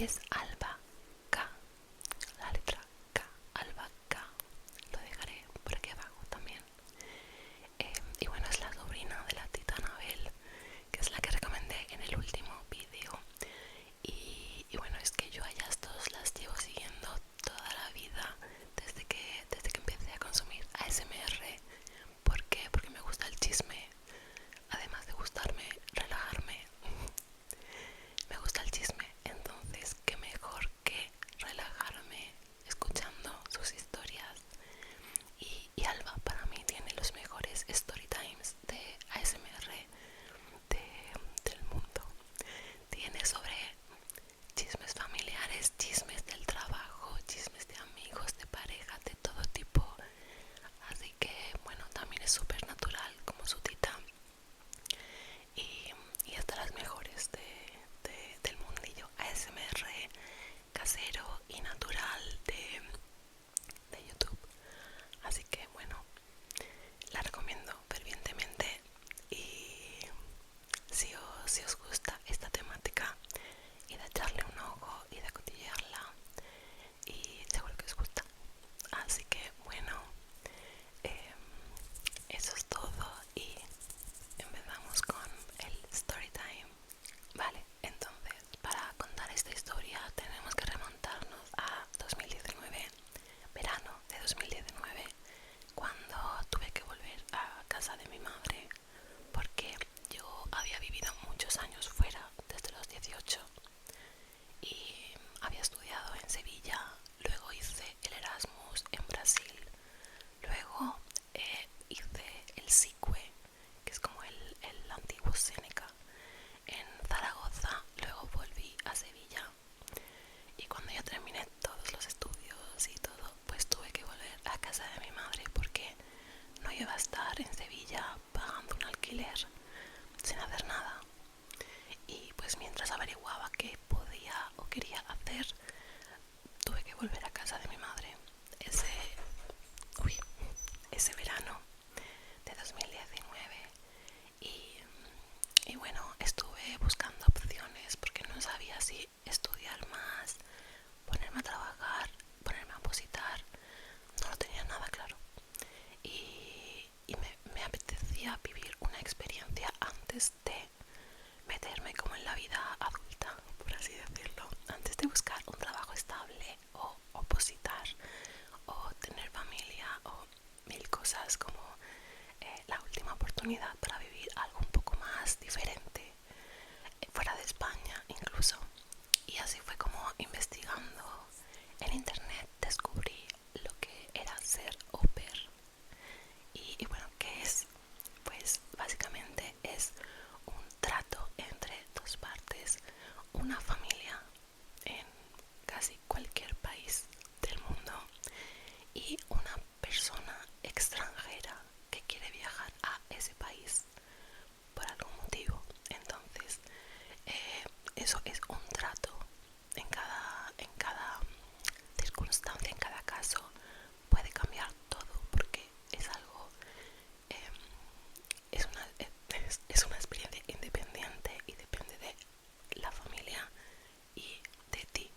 es Alba K, la letra K, Alba K. Lo dejaré por aquí abajo también. Y bueno, es la sobrina de la tita Anabel, que es la que recomendé en el último vídeo. Y bueno, es que yo a ellas dos las llevo siguiendo toda la vida, desde que empecé a consumir ASMR. ¿Por qué? Porque me gusta el chisme, además de gustarme relajarme. Me gusta el chisme, entonces qué mejor que relajarme escuchando sus historias. Y Alba para mí tiene los mejores story times de ASMR del mundo. Tiene sobre chismes familiares, chismes del trabajo, chismes de amigos, de pareja, de todo tipo. Así que bueno, también es súper natural como su tita. Y es de las mejores del mundillo ASMR casero y natural de YouTube. Así que bueno, la recomiendo fervientemente. Y si os gusta esta temática y de echarle un ojo y de cotillearla, y seguro que os gusta. Así que bueno, em, eso es todo y empezamos con el story time. Vale, entonces para contar esta historia tenemos que remontarnos a 2019, verano de 2019, cuando tuve que volver a casa de mi madre porque yo había vivido muchos años fuera desde los 18 y había estudiado en Sevilla, luego hice el Erasmus en Brasil, luego hice el SICUE, que es como el antiguo Seneca, en Zaragoza, luego volví a Sevilla y cuando ya terminé todos los estudios y todo, pues tuve que volver a casa de mi madre porque no iba a estar en Sevilla pagando un alquiler sin hacer nada. Y pues mientras averiguaba qué podía o quería hacer, tuve que volver a casa de mi madre uy, ese verano de 2019. Y bueno, estuve buscando opciones porque no sabía si estudiar más, ponerme a trabajar, ponerme a opositar. No lo tenía nada claro. Y me apetecía vivir una experiencia antes de meterme como en la vida adulta, por así decirlo, antes de buscar un trabajo estable o opositar o tener familia o mil cosas, como la última oportunidad para vivir algo un poco más diferente, fuera de España incluso. Y así fue como, investigando en internet, descubrí lo que era ser au pair. Y bueno, ¿qué es? Pues básicamente es un trato entre dos partes, una familia en casi cualquier país del mundo y una persona extranjera que quiere viajar a ese país por algún motivo. Entonces, eso es un trato en cada circunstancia, en cada caso. Puede cambiar todo porque es algo, eh, es una experiencia independiente y depende de la familia y de ti.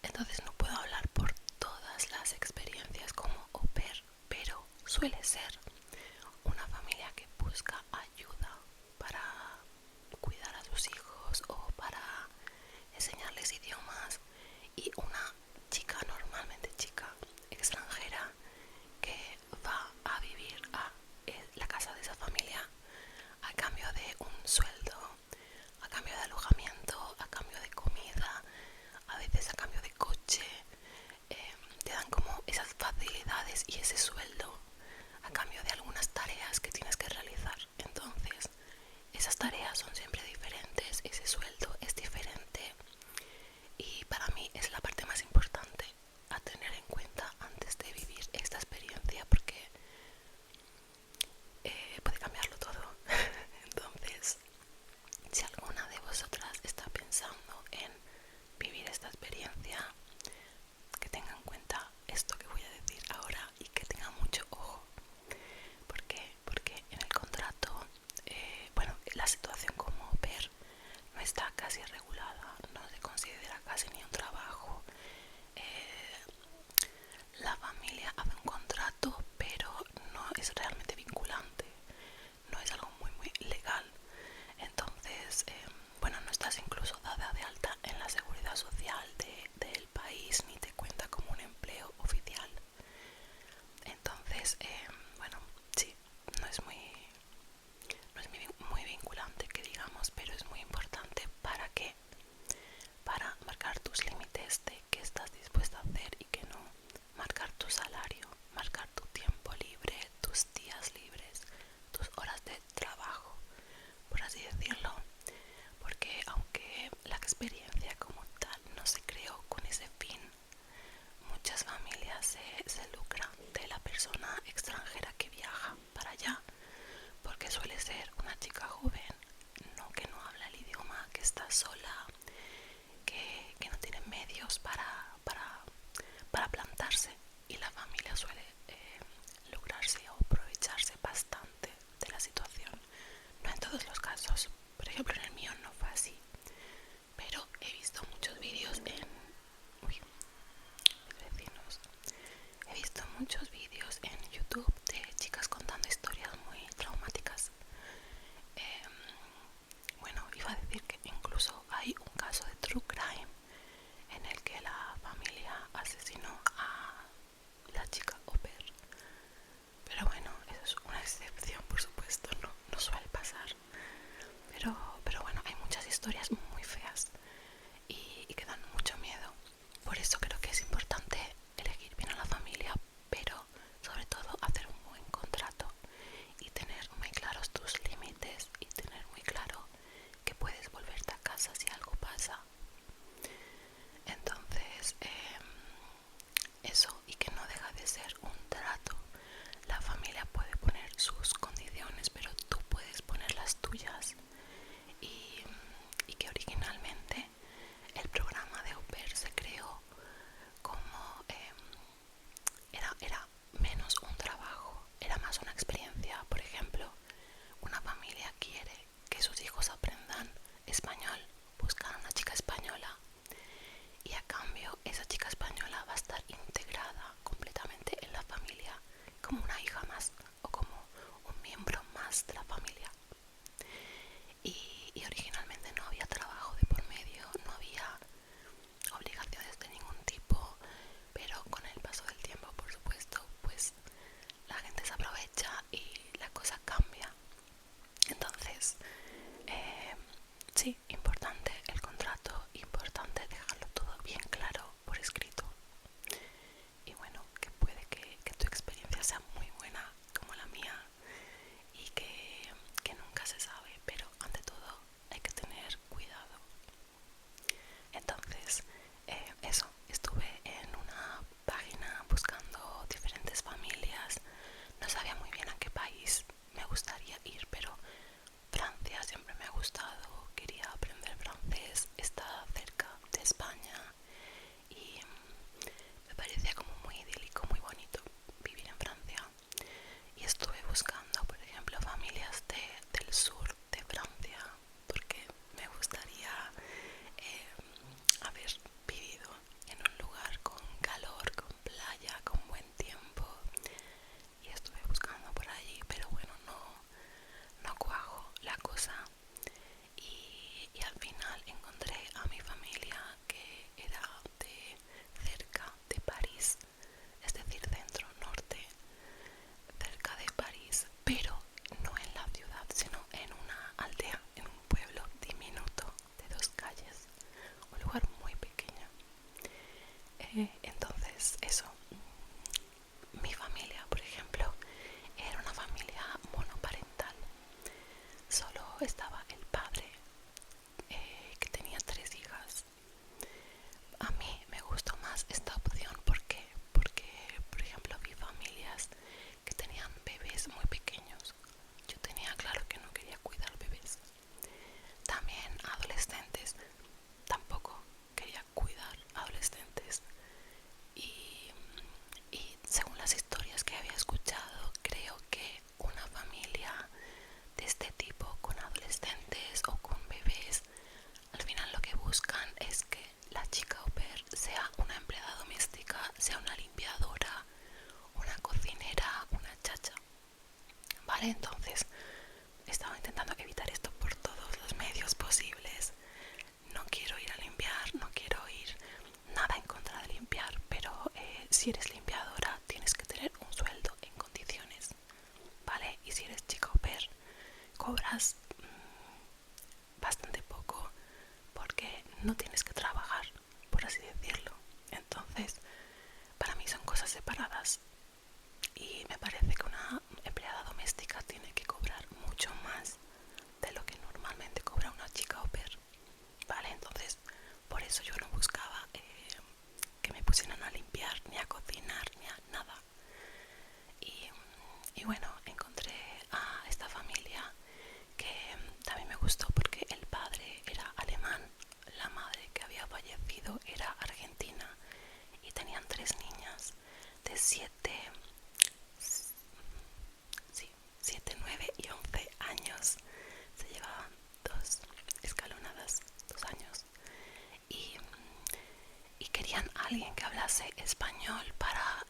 Entonces no puedo hablar por todas las experiencias como au pair, pero suele ser una familia que busca ayuda para cuidar a sus hijos o para enseñarles idiomas, y una chica, normalmente chica extranjera, que va a vivir a la casa de esa familia a cambio de un sueldo, a cambio de alojamiento, a cambio de comida, a veces a cambio de coche. Te dan como esas facilidades y ese sueldo a cambio de algunas tareas que tienes que realizar. Entonces esas tareas son siempre diferentes, ese sueldo es diferente, y para mí es la parte más importante a tener en cuenta antes de vivir esta experiencia, porque puede cambiarlo todo. Entonces, si alguna de vosotras está pensando en vivir esta experiencia, que tenga en cuenta esto que voy a decir ahora y que tenga mucho ojo. ¿Por qué? Porque en el contrato, bueno, la situación como au pair no está casi regulada, no se considera casi ni un trabajo. La familia hace un contrato, pero no es realmente vinculante, no es algo muy legal. Entonces, bueno, no estás incluso dada de alta en la seguridad social del país, ni te cuenta como un empleo oficial. Entonces, bueno, sí, no es muy vinculante, que digamos, pero es muy importante. ¿Para qué? Para marcar tus límites de qué estás dispuesta a hacer y qué no, marcar tu salario, marcar tu tiempo libre, tus días libres, tus horas de trabajo, por así decirlo. Porque aunque la experiencia como tal no se creó con ese fin, muchas familias se lucran de la persona extranjera que viaja para allá, porque suele ser una chica joven, no, que no habla el idioma, que está sola, que no tiene medios para plantarse, y la familia suele lograrse o aprovecharse bastante de la situación. No en todos los casos, por ejemplo en el mío no fue así, pero he visto muchos vídeos uy, mis vecinos. He visto muchos vídeos en YouTube de chicas contando historias muy traumáticas. Bueno, iba a decir que incluso hay un caso de true crime en el que la familia asesinó a la chica au pair. Pero bueno, eso es una excepción, por supuesto, no suele pasar. Pero bueno, hay muchas historias muy feas y que dan mucho miedo. Por eso creo que es importante elegir bien a la familia, pero sobre todo hacer un buen contrato y tener muy claros tus límites y tener muy claro que puedes volverte a casa si algo pasa. Entonces, eso, y que no deja de ser un trato. La familia puede poner sus condiciones, pero tú puedes poner las tuyas. Y que originalmente el programa de au pair se creó como era menos un trabajo, era más una experiencia. Por ejemplo, una familia quiere que sus hijos aprendan español, buscan a una chica española, y a cambio esa chica española va a estar integrada completamente en la familia, como una hija más o como un miembro más de la familia. Y originalmente no había trabajo de por medio, no había obligaciones de ningún tipo, pero con el paso del tiempo, por supuesto, pues la gente se aprovecha y la cosa cambia. Entonces, sí, importante el contrato, importante dejarlo todo bien claro por escrito. Y bueno, que puede que tu experiencia sea muy buena como la mía, y que nunca se sabe, pero ante todo hay que tener cuidado. Entonces, eso, estuve en una página buscando diferentes familias. No sabía muy bien a qué país me gustaría ir, pero Francia siempre me ha gustado, quería aprender francés, está cerca de España y me parecía como muy idílico, muy bonito vivir en Francia. Y estuve buscando, por ejemplo, familias del sur de Francia, porque me gustaría haber vivido en un lugar con calor, con playa, con buen tiempo. Y estuve buscando por allí, pero bueno, no cuajo la cosa. Y al final encontré a mi familia, que era de cerca de París, es decir, centro norte, cerca de París, pero no en la ciudad, sino en una aldea, en un pueblo diminuto de 2 calles, un lugar muy pequeño. Entonces, eso, mi familia, por ejemplo, era una familia monoparental. Solo estaba el padre, que tenía 3 hijas. A mí me gustó más esta opción. ¿Por qué? Porque, por ejemplo, vi familias que tenían bebés muy pequeños. Yo tenía claro que no quería cuidar bebés. También adolescentes. Tampoco quería cuidar adolescentes. Y según las historias que había escuchado, creo que una familia de este tipo con adolescentes si eres limpiadora tienes que tener un sueldo en condiciones, ¿vale? Y si eres chica au pair cobras bastante poco porque no tienes que trabajar, por así decirlo. Entonces, para mí son cosas separadas y me parece que una empleada doméstica tiene que cobrar mucho más de lo que normalmente cobra una chica au pair, ¿vale? Entonces, por eso yo no buscaba que me pusieran a limpiar, ni a cocinar, ni a nada. Y, y bueno, encontré a esta familia que también me gustó porque el padre era alemán, la madre que había fallecido era argentina y tenían 3 niñas de 7, 9 y 11 años. Se llevaban 2 escalonadas, 2 años. Y, y querían a alguien que hablase español para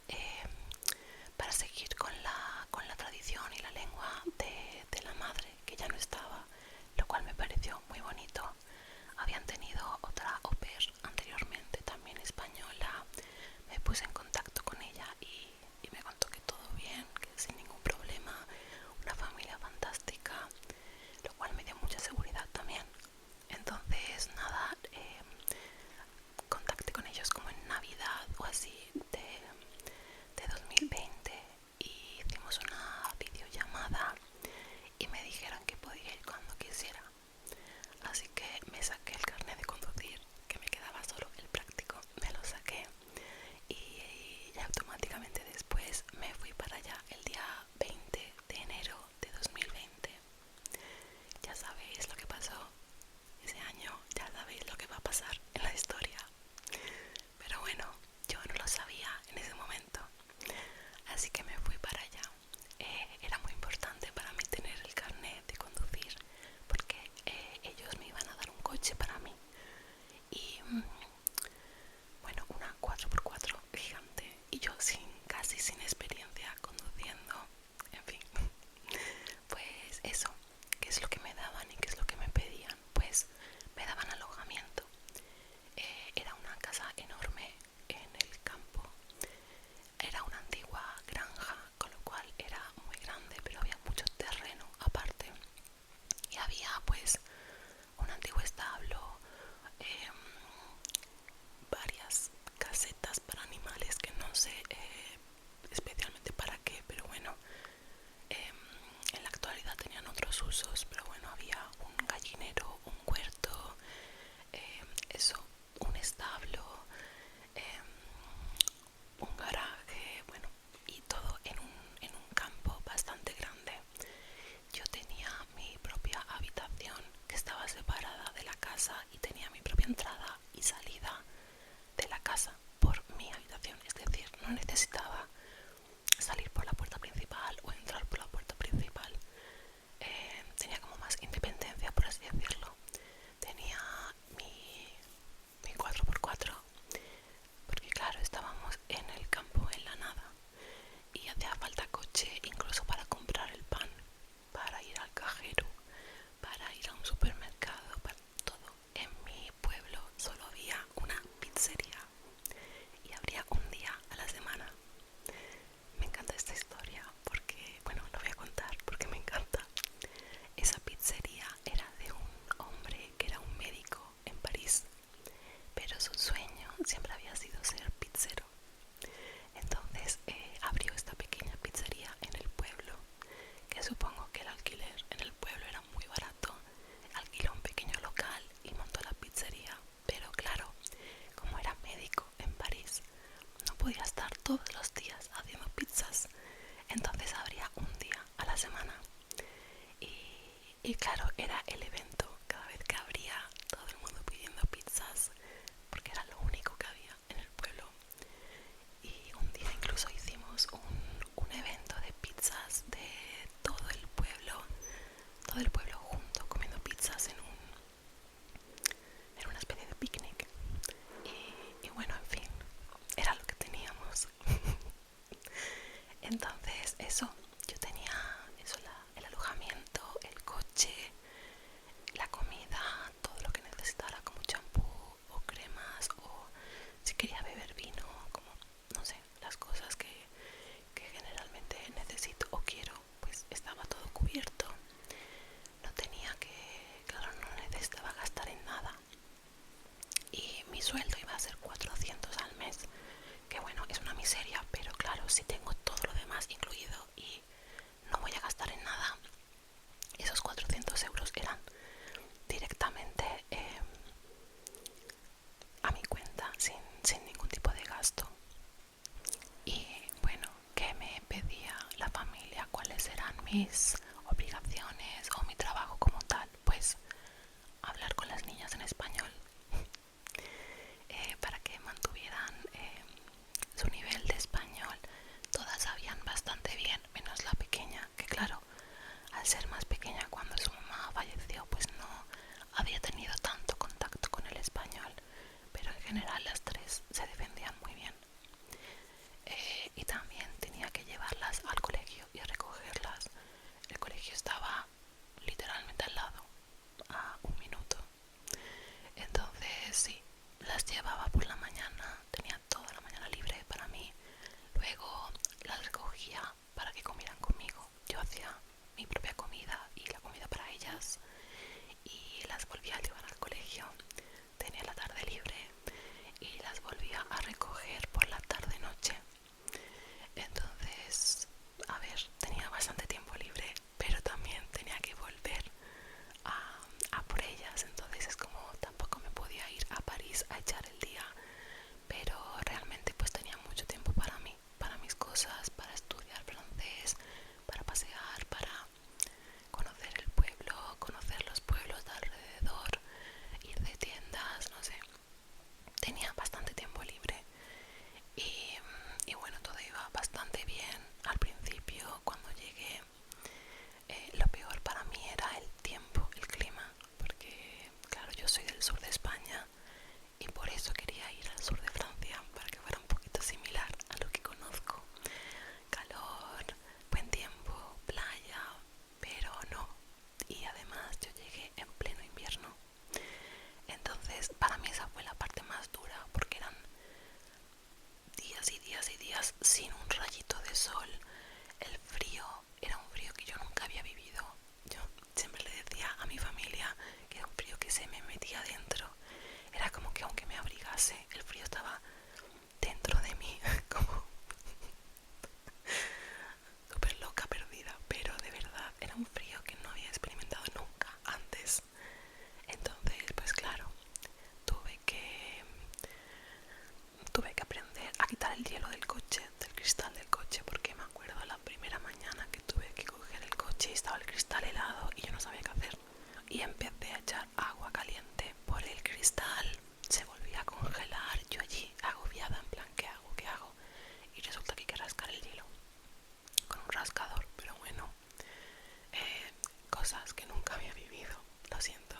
seguir con la tradición y la lengua de la madre, que ya no estaba, lo cual me pareció muy bonito. Habían tenido otra au pair anteriormente, también española. Me puse en contacto con ella y me contó que todo bien, que sin ningún problema, una familia fantástica, lo cual me dio mucha seguridad también. Entonces, nada, contacté con ellos como en Navidad o así de 2020 y hicimos una videollamada y me dijeron que podía ir cuando quisiera. Así que me saqué el carnet de conducir, que me quedaba solo el práctico, me lo saqué y automáticamente después me fui para allá el día 20 de enero de 2020. Ya sabéis lo que pasó ese año, ya sabéis lo que va a pasar en la historia. Pero bueno, yo no lo sabía en ese momento, así que me fui para allá. Era muy importante para mí tener el carnet de conducir porque ellos me iban a dar un coche para mí y bueno, una 4x4 gigante y yo casi sin experiencia conduciendo. En fin, pues eso, ¿qué es lo que me daban y qué es lo que me pedían? Pues me daban alojamiento. Era una casa enorme en el campo. Era una antigua granja, con lo cual era muy grande, pero había mucho terreno aparte. Y había pues un antiguo establo, varias casetas para animales que no sé especialmente para qué, pero bueno, en la actualidad tenían otros usos, pero bueno, había un gallinero, un huerto, eso, un establo, un garaje, bueno, y todo en un campo bastante grande. Yo tenía mi propia habitación que estaba separada de la casa y tenía mi propia entrada y salida de la casa por mi habitación, es decir, no necesitaba salir por la puerta principal o entrar por la puerta principal. Tenía como más independencia, por así decirlo. Tenía mi 4x4 porque claro, estábamos en el campo, en la nada, y hacía falta coche incluso para comprar el pan, para ir al cajero, para ir a un supermercado, para todo. En mi pueblo solo había una pizzería y abría un día a la semana. Me encanta esta historia porque, bueno, lo voy a contar porque me encanta. Esa pizzería era de un hombre que era un médico en París, pero su sueño siempre había sido ser pizzero. Entonces abrió esta pequeña pizzería en el pueblo, que supongo que el alquiler en el pueblo era muy barato. Alquiló un pequeño local y montó la pizzería, pero claro, como era médico en París, no podía estar todos los días haciendo pizzas, entonces abría un día a la semana. Y claro, era el evento, cada vez que abría todo el mundo pidiendo pizzas, porque era lo único que había en el pueblo. Y un día incluso hicimos un evento de pizzas de todo el pueblo junto, comiendo pizzas en una especie de picnic. Y bueno, en fin, era lo que teníamos. Entonces eso, yo tenía eso, el alojamiento, el coche, mis obligaciones o mi trabajo como tal, pues hablar con las niñas en español, para que mantuvieran su nivel de español. Todas sabían bastante bien, menos la pequeña, que claro, al ser más pequeña cuando su mamá falleció, pues no había tenido tanto contacto con el español, pero en general las tres se defendían muy bien. Y también tenía que llevarlas al colegio y recogerlas. El colegio estaba literalmente al lado, a un minuto. Entonces sí, las llevaba por la mañana, tenía toda la mañana libre para mí. Luego las recogía para que comieran conmigo. Yo hacía mi propia comida y la comida para ellas, y las volvía a llevar al colegio. Tenía la tarde libre y las volvía a recoger por la tarde noche. Entonces, a ver, tenía bastante tiempo libre, pero también tenía que volver a por ellas. Entonces es como tampoco me podía ir a París a echar el día, pero realmente pues tenía mucho tiempo para mí, para mis cosas, para estudiar francés, para pasear, para conocer el pueblo, conocer los pueblos de alrededor, ir de tiendas, no sé. Tenía bastante tiempo libre y, y bueno, todo iba bastante bien al principio. Cuando llegué, lo peor para mí era el tiempo, el clima, porque claro, yo soy del sur de España y por eso quería ir al sur de Francia, para que fuera un poquito similar a lo que conozco. Calor, buen tiempo, playa, pero no. Y además yo llegué en pleno invierno. Entonces para mí esa fue la parte más dura, porque eran días y días y días sin un rayito de sol. El frío era un frío que yo nunca había vivido. Yo siempre le decía a mi familia que era un frío que se me metía dentro. Era como que aunque me abrigase, el frío estaba dentro de mí, como súper loca, perdida. Pero de verdad era un frío que no había experimentado nunca antes. Entonces pues claro, tuve que aprender a quitar el hielo del coche, del cristal del coche, porque me acuerdo la primera mañana que tuve que coger el coche y estaba el cristal helado y yo no sabía qué hacer. Y empecé a echar agua caliente por el cristal, se volvía a congelar, yo allí agobiada, en plan, ¿qué hago? ¿Qué hago? Y resulta que hay que rascar el hielo con un rascador, pero bueno, cosas que nunca había vivido, lo siento.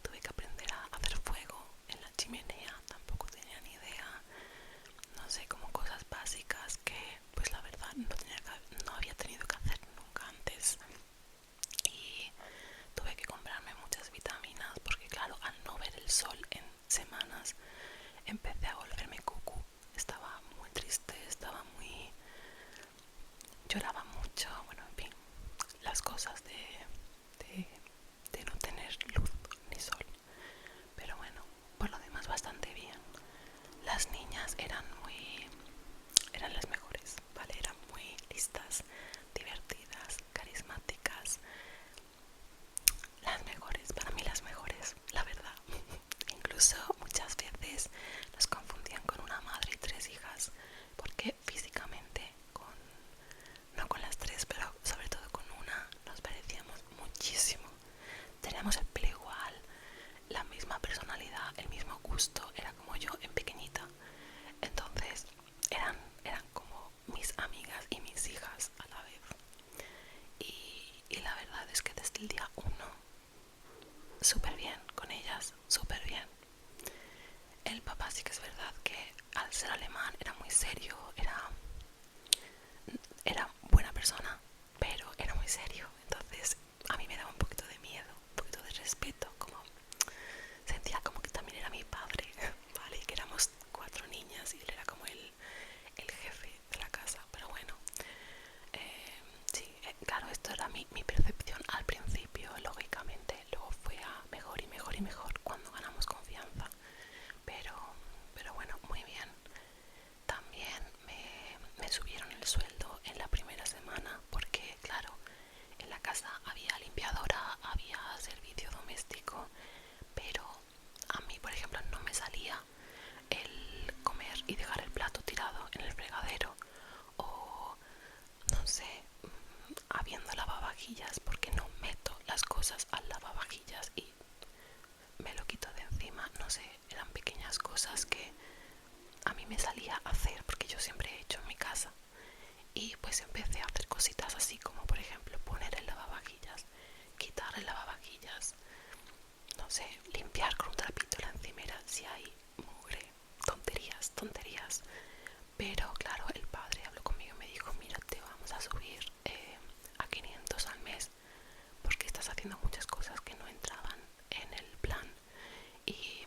Tuve que aprender a hacer fuego en la chimenea, tampoco tenía ni idea. No sé, como cosas básicas que pues la verdad no había tenido que hacer nunca antes. Y tuve que comprarme muchas vitaminas, porque claro, al no ver el sol en semanas empecé a volverme cucú. Estaba muy triste, estaba muy... lloraba mucho, bueno, en fin, las cosas de no tener luz ni sol. Pero bueno, por lo demás bastante bien. Las niñas eran las mejores, ¿vale? Eran muy listas, divertidas, carismáticas. Las mejores, para mí las mejores, la verdad. Incluso muchas veces nos confundían con una madre y tres hijas, porque físicamente, no con las tres, pero sobre todo con una, nos parecíamos muchísimo. Teníamos el pelo igual, la misma personalidad, el mismo gusto, era como yo en pequeñita. Entonces eran como mis amigas y mis hijas a la vez. Y la verdad es que desde el día uno, súper bien con ellas, súper bien. El papá sí que es verdad que al ser alemán era muy serio, era buena persona, pero era muy serio. Entonces a mí me daba un poquito de miedo, un poquito de respeto, como sentía como que también era mi padre, ¿vale? Y que éramos cuatro niñas y él era como el jefe de la casa. Pero bueno, sí, claro, esto era mi percepción al principio, lógicamente. Luego fue a mejor y mejor y mejor cuando ganamos confianza. Pero bueno, muy bien. También me subieron el sueldo en la primera semana, porque claro, en la casa había limpiadora, había servicio doméstico, mí me salía a hacer, porque yo siempre he hecho en mi casa. Y pues empecé a hacer cositas así como, por ejemplo, poner el lavavajillas, quitar el lavavajillas, no sé, limpiar con un trapito la encimera si hay mugre, tonterías, tonterías. Pero claro, el padre habló conmigo y me dijo, mira, te vamos a subir a 500 al mes porque estás haciendo muchas cosas que no entraban en el plan y,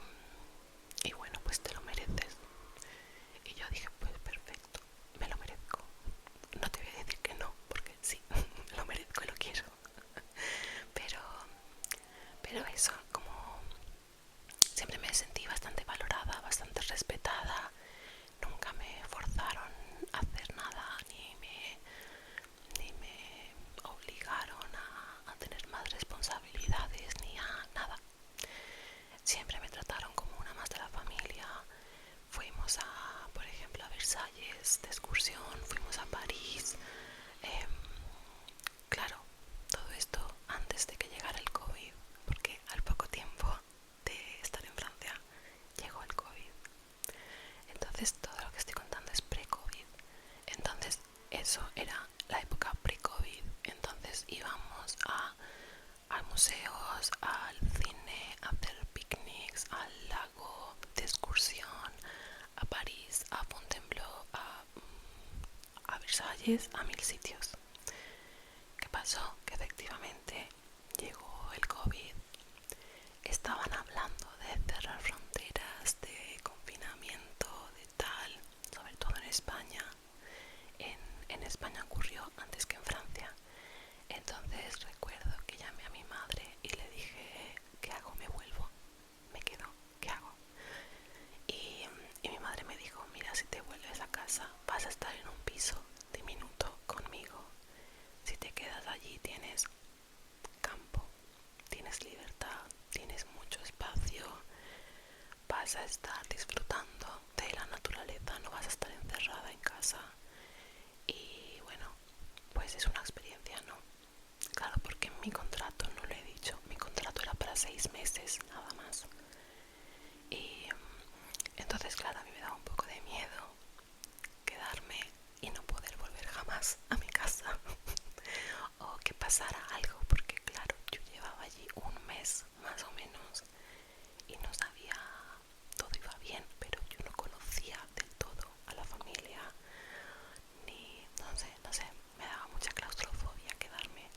y bueno, pues te lo mereces. Y yo dije, pues perfecto, me lo merezco. No te voy a decir que no, porque sí, me lo merezco y lo quiero. Pero, pero eso, como siempre me sentí bastante valorada, bastante respetada. Nunca me forzaron a hacer nada, ni me obligaron a tener más responsabilidades, ni a nada. Siempre me trataron como una más de la familia. Fuimos a, por ejemplo, a Versalles de excursión, fuimos a París. em, claro, todo esto antes de que llegara el COVID, porque al poco tiempo de estar en Francia llegó el COVID. Entonces todo lo que estoy contando es pre-COVID. Entonces eso era la época pre-COVID. Entonces íbamos a museos, al cine, a hacer picnics, al lago de excursión, a París, a Fontainebleau, a Versalles, a 1000 sitios. ¿Qué pasó? Que efectivamente llegó el COVID. Estaban hablando de cerrar fronteras, de confinamiento, de tal, sobre todo en España. En España ocurrió antes que en Francia. Entonces recuerdo que llamé a mi madre y le dije, ¿qué hago? ¿Me vuelvo? ¿Me quedo? ¿Qué hago? Y mi madre me dijo, mira, si te vuelves a casa vas a estar en un piso diminuto conmigo. Si te quedas allí tienes campo, tienes libertad, tienes mucho espacio, vas a estar disfrutando de la naturaleza, no vas a estar encerrada en casa. Y bueno, pues es una experiencia, ¿no? Claro, porque en mi contrato, no lo he dicho, mi contrato era para 6 meses nada más. Y entonces, claro, a mí me daba un poco de miedo quedarme y no poder volver jamás a mi casa. O que pasara algo, porque claro, yo llevaba allí un mes más o menos y no sabía, todo iba bien, pero yo no conocía del todo a la familia, ni, no sé, me daba mucha claustrofobia quedarme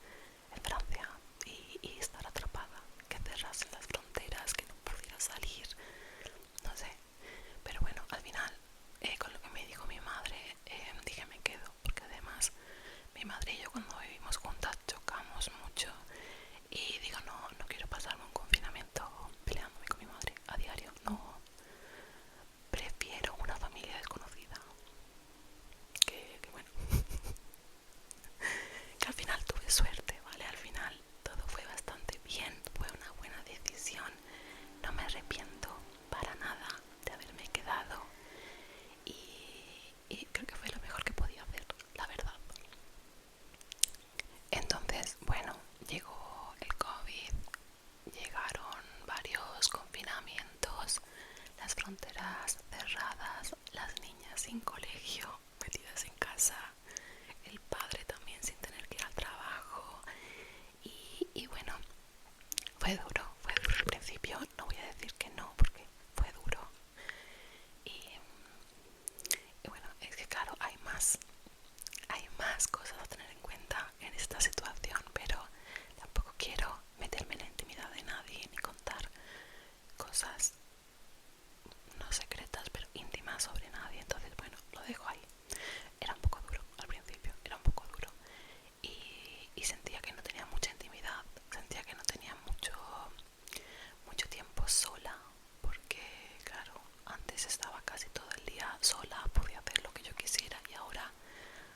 en Francia y estar atrapada, que cerrasen las fronteras, que no pudiera salir, no sé. Pero bueno, al final, con lo que me dijo mi madre, dije me quedo, porque además mi madre y yo cuando vivimos juntas chocamos mucho y digo, no quiero pasarme un confinamiento peleándome con mi madre a diario, no, prefiero una familia desconocida, que bueno, que al final tuve suerte, ¿vale? Al final todo fue bastante bien, fue una buena decisión, no me arrepiento para nada de haberme quedado y creo que fue lo mejor que podía hacer, la verdad. Entonces, bueno, llegó el COVID, llegaron varios confinamientos, las fronteras cerradas, las niñas sin colegio, metidas en casa, el padre también sin tener que ir al trabajo y bueno, fue duro al principio, no voy a decir que no porque fue duro y, y bueno, es que claro, hay más cosas a tener en cuenta en esta situación, pero tampoco quiero meterme en la intimidad de nadie ni contar cosas no secretas pero íntimas sobre nadie, entonces bueno, lo dejo ahí. Era un poco duro al principio, era un poco duro y sentía que no tenía mucha intimidad, sentía que no tenía mucho tiempo sola, porque claro, antes estaba casi todo el día sola, podía hacer lo que yo quisiera y ahora,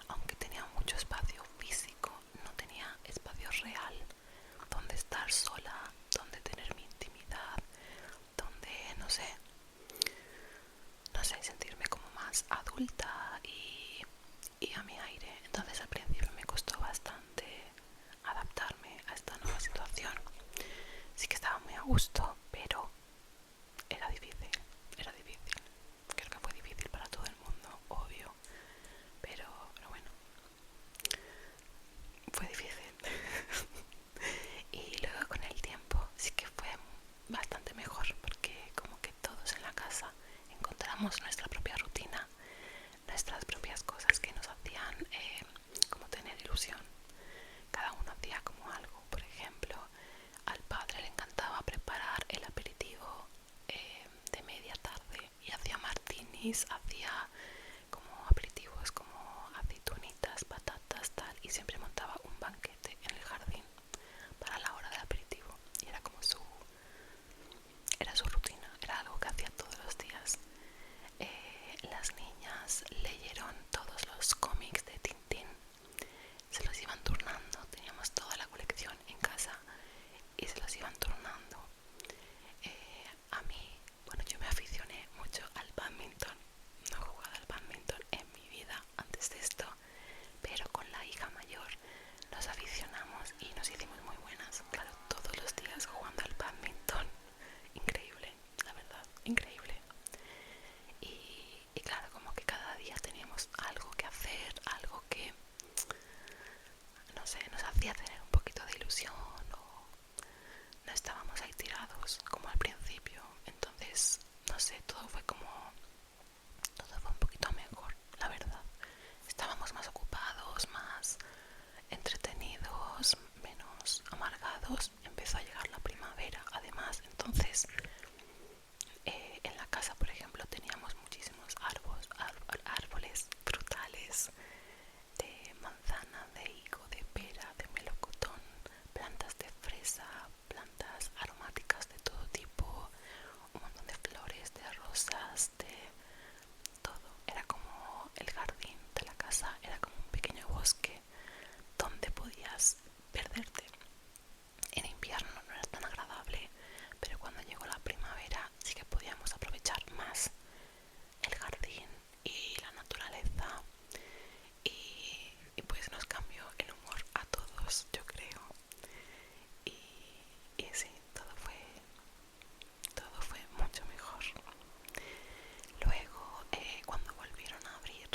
aunque tenía mucho espacio físico, no tenía espacio real donde estar sola, donde tener mi intimidad, donde no sé, sentirme como más adulta y a mi aire. Entonces al principio me costó bastante adaptarme a esta nueva situación. Sí que estaba muy a gusto, pero era difícil, era difícil. Creo que fue difícil para todos. brownies, hacía como aperitivos como aceitunitas, patatas, tal, y siempre montaba un banquete en el jardín para la hora del aperitivo y era como era su rutina, era algo que hacía todos los días. Las niñas leyeron todos los cómics de Tintín, se los iban turnando, teníamos toda la colección en casa y se los iban turnando. A mí, bueno, yo me aficioné mucho al bádminton, no he jugado al bádminton en mi vida antes de esto, pero con la hija mayor nos aficionamos y nos hicimos muy buenas, claro, todos los días jugando al bádminton, increíble, la verdad, increíble. Y claro, como que cada día teníamos algo que hacer, algo que, no sé, nos hacía tener un poquito de ilusión, o no estábamos ahí tirados como al principio. Entonces, no sé, todo fue un poquito mejor, la verdad. Estábamos más ocupados, más entretenidos, menos amargados. Empezó a llegar la primavera además, entonces en la casa, por ejemplo, teníamos muchísimos árboles frutales, de manzana, de higo, de pera, de melocotón, plantas de fresa, plantas aromáticas de todo tipo, un montón de flores, de rosas, de todo. Era como el jardín de la casa, era como un pequeño bosque donde podías perderte. En invierno no era tan agradable, pero cuando llegó la primavera sí que podíamos aprovechar más el jardín y la naturaleza, y pues nos cambió el humor a todos, yo creo. Y sí, todo fue mucho mejor. Luego, cuando volvieron a abrir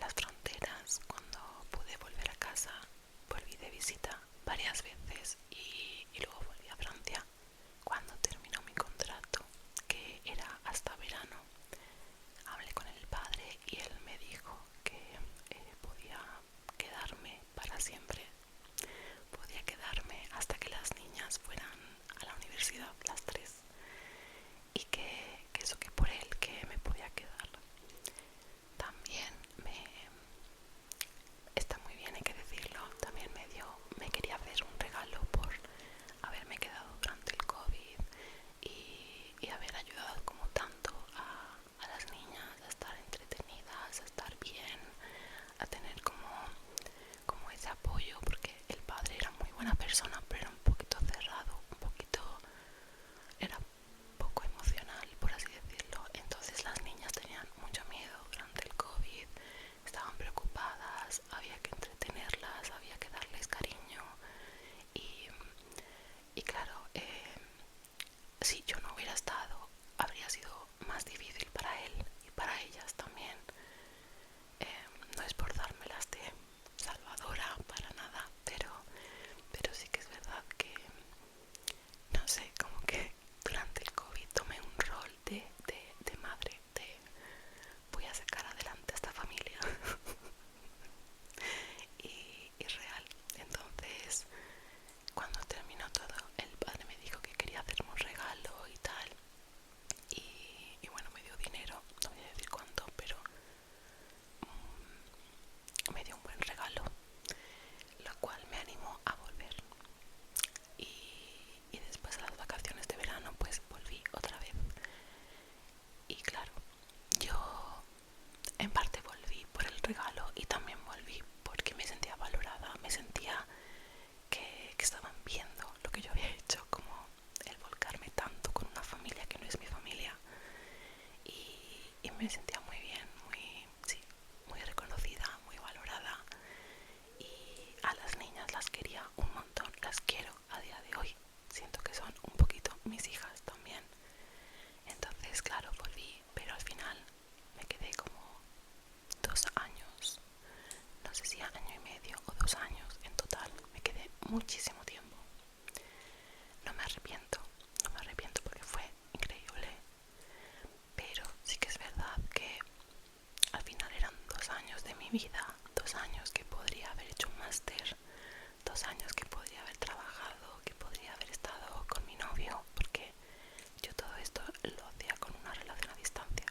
las fronteras, cuando pude volver a casa, volví de visita varias veces y luego volví a Francia. Cuando terminó mi contrato, que era hasta verano, hablé con el padre y él me dijo que podía quedarme para siempre, podía quedarme hasta que las niñas fueran a la universidad, las tres, y que eso, que por él que me podía quedar. También está muy bien, hay que decirlo, también me quería hacer un regalo por haberme quedado durante el COVID y haber ayudado como tanto a las niñas a estar entretenidas, a estar bien, a tener como ese apoyo, porque el padre era muy buena persona, pero era un poquito cerrado, era poco emocional, por así decirlo. Entonces las niñas tenían mucho miedo durante el COVID, estaban preocupadas, había que entretenerlas, había que darles cariño y, y claro, si yo no hubiera estado, habría sido más difícil para él y para ellas también. No es por dármelas de salvadora para nada, pero sí que es verdad que, no sé, como que durante el COVID tomé un rol de madre, de voy a sacar adelante a esta familia. y real. Entonces, cuando terminó todo, el padre me dijo que quería hacerme un regalo y tal, y bueno, me dio dinero, no voy a decir cuánto, pero me dio un buen regalo, lo cual me animó a volver. Y después de las vacaciones de verano pues volví otra vez. Y claro, yo en parte volví por el regalo y también volví porque me sentía valorada, me sentía que estaban viendo lo que yo había hecho, como el volcarme tanto con una familia que no es mi familia, y me sentía muy bien, sí, muy reconocida, muy valorada, y a las niñas las quería un montón, las quiero a día de hoy, siento que son un poquito mis hijas también. Entonces claro, volví, pero al final me quedé como 2 años, no sé si año y medio o 2 años en total, me quedé muchísimo tiempo. No me arrepiento, no me arrepiento porque fue increíble, pero sí que es verdad que al final eran 2 años de mi vida, 2 años que podría haber hecho un máster, 2 años que podría haber trabajado, que podría haber estado con mi novio, porque yo todo esto lo hacía con una relación a distancia.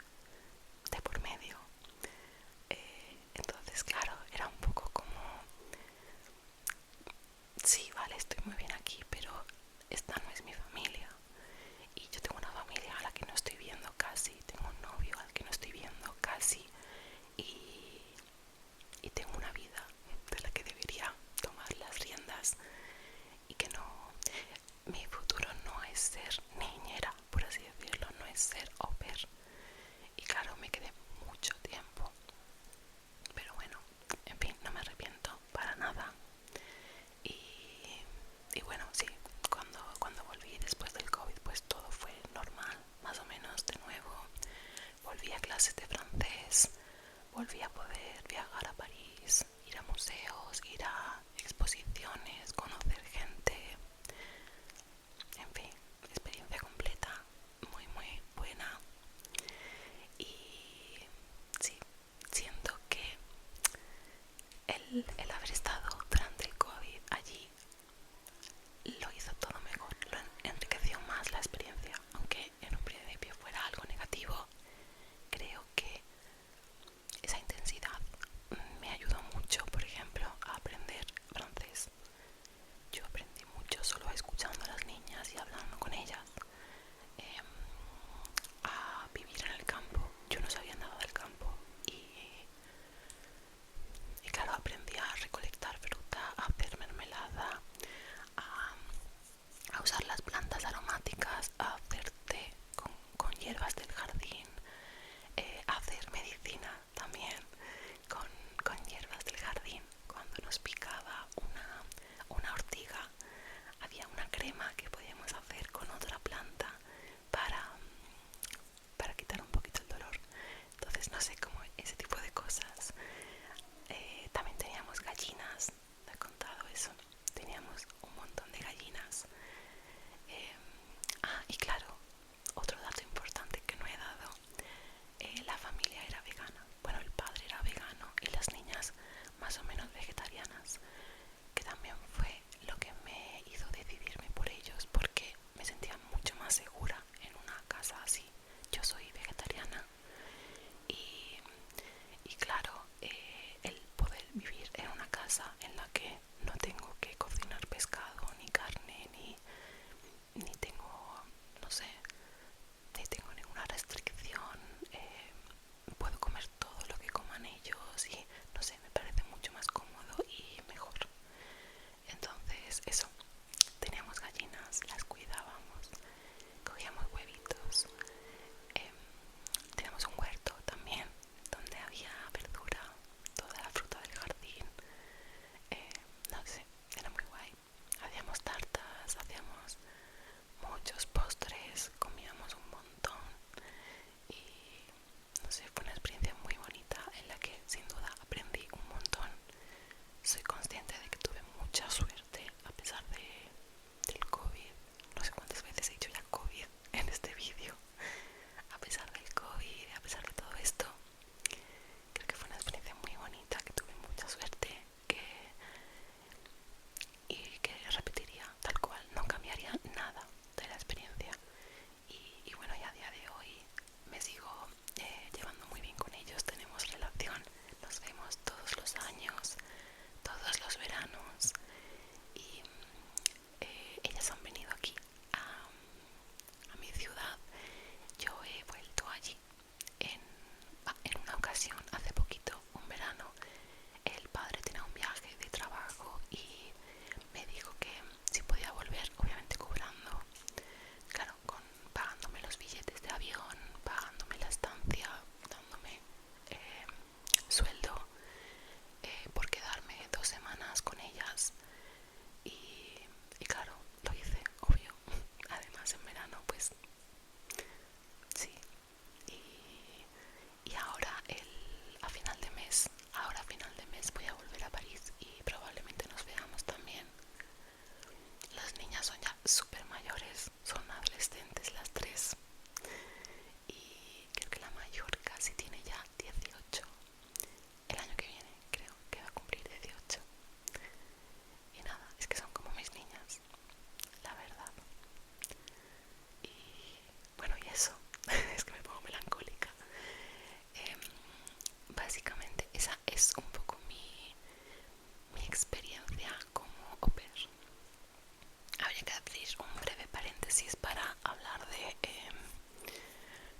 si es para hablar de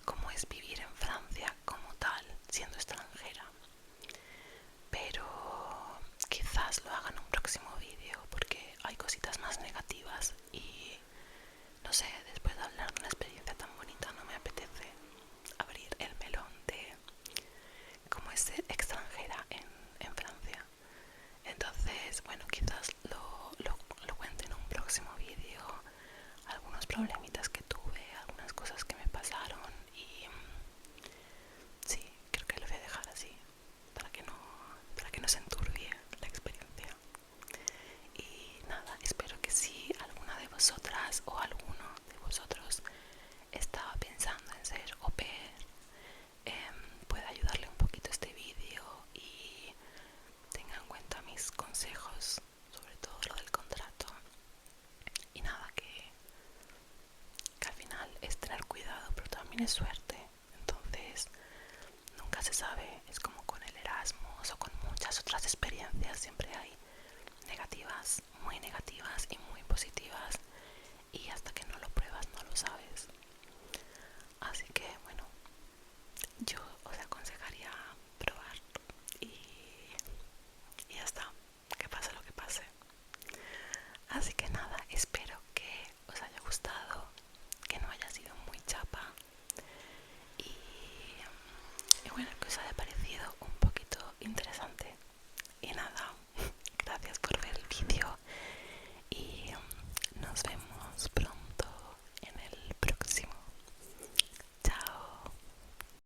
cómo es vivir en Francia como tal, siendo extranjera. Pero quizás lo haga en un próximo vídeo porque hay cositas más negativas y no sé, después de hablar de una experiencia tan bonita no me apetece abrir el melón de cómo es ser extranjera en Francia. Entonces, bueno, quizás lo cuente en un próximo vídeo, algunos problemitas que tuve, algunas cosas que me pasaron y sí, creo que lo voy a dejar así para que no se enturbie la experiencia. Y nada, espero que si alguna de vosotras o alguno de vosotros estaba pensando en ser au pair, pueda ayudarle un poquito este vídeo y tenga en cuenta mis consejos, sobre todo lo del contrato. Y nada, que al final es tener cuidado, pero también es suerte. Entonces, nunca se sabe, es como con el Erasmus o con muchas otras experiencias, siempre hay negativas, muy negativas y muy positivas, y hasta que no lo pruebas no lo sabes. Así que bueno, yo os aconsejaría probar y ya está, que pase lo que pase. Así que nada, espero que os haya gustado, que no haya sido muy chapa y bueno, que os haya parecido